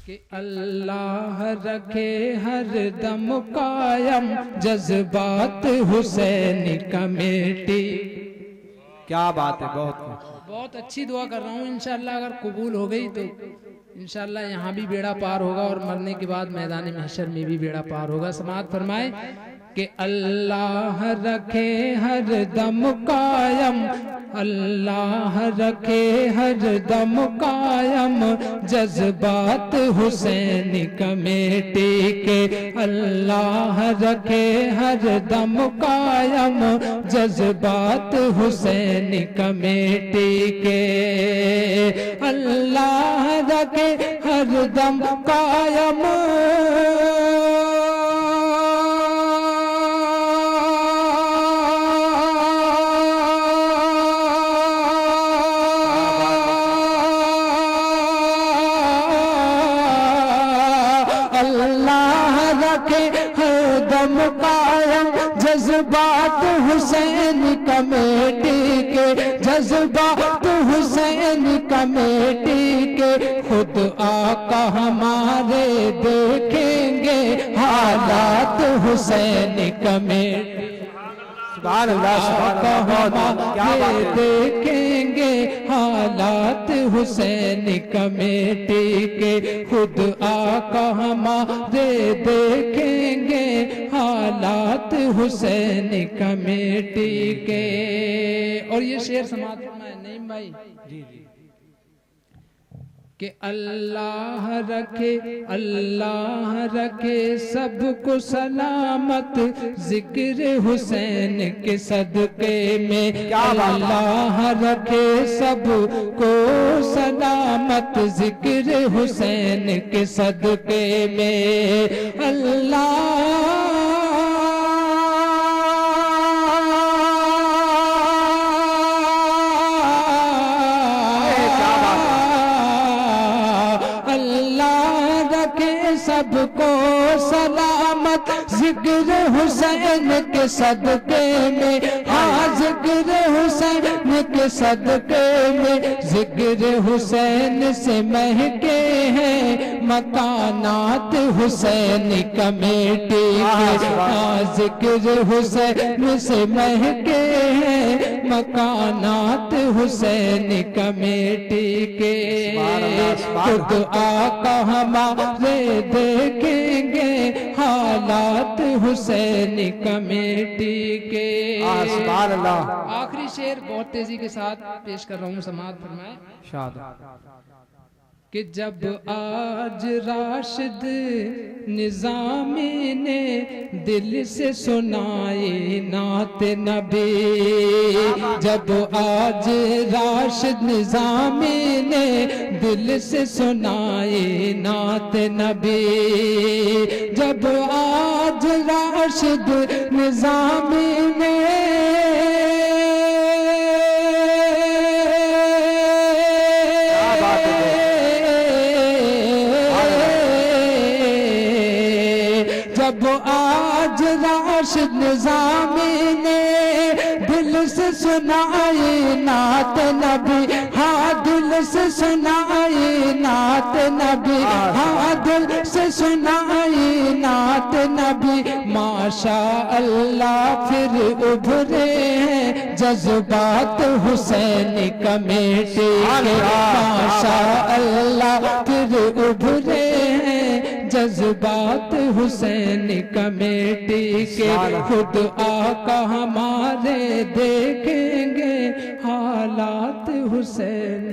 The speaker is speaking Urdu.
کہ اللہ رکھے ہر دم قائم جذبات حسین کمیٹی. کیا بات ہے، بہت اچھی دعا کر رہا ہوں. انشاءاللہ اگر قبول ہو گئی تو انشاءاللہ یہاں بھی بیڑا پار ہوگا اور مرنے کے بعد میدان محشر میں بھی بیڑا پار ہوگا. سماعت فرمائے کہ اللہ رکھے ہر دم قائم، اللہ رکھے ہر دم قائم جذبات حسین کمیٹی کے. اللہ رکھے ہر دم قائم جذبات حسین کمیٹی کے. اللہ رکھے ہر دم قائم جذبات حسین کمیٹی کے، جذبات حسین کمیٹی کے. خود آقا ہمارے دیکھیں گے حالات حسین کمیٹی. سبحان اللہ، ہمارے دیکھیں گے حالات حسین کمیٹی کے. خود آقا ہمارے دیکھیں گے حالات حسین کمیٹی کے. اور یہ شعر سماعت فرمائے نعیم بھائی جی کہ اللہ رکھے سب کو سلامت ذکر حسین کے صدقے میں. اللہ رکھے سب کو سلامت ذکر حسین کے صدقے میں. اللہ سب کو سلامت ذکر حسین کے صدقے میں. ہاں ذکر حسین کے صدقے میں. ذکر حسین سے مہکے ہیں مکانات حسین کمیٹی کے. ہاں ذکر حسین سے مہکے ہیں مکانات حسین کمیٹی کے. خود آقا ہمارے دیکھیں گے حالات حسین کمیٹی کے. سبحان اللہ. آخری شعر بہت تیزی کے ساتھ پیش کر رہا ہوں، سماعت فرمائے کہ جب آج راشد نظامی نے دل سے سنائی نعت نبی. جب آج راشد نظامی نے دل سے سنائی نعت نبی. جب آج راشد نظامی نے جب آج راشد نظامی نے دل سے سنائی نعت نبی. ہاں دل سے سنائی نعت نبی. ہاں دل سے سنائی نعت نبی. ماشاء اللہ پھر ابھرے ہیں جذبات حسین کمیٹی کے. ماشاء اللہ پھر ابھرے ہیں جذبات حسین کمیٹی کے. خود آقا ہمارے دیکھیں گے حالات حسین.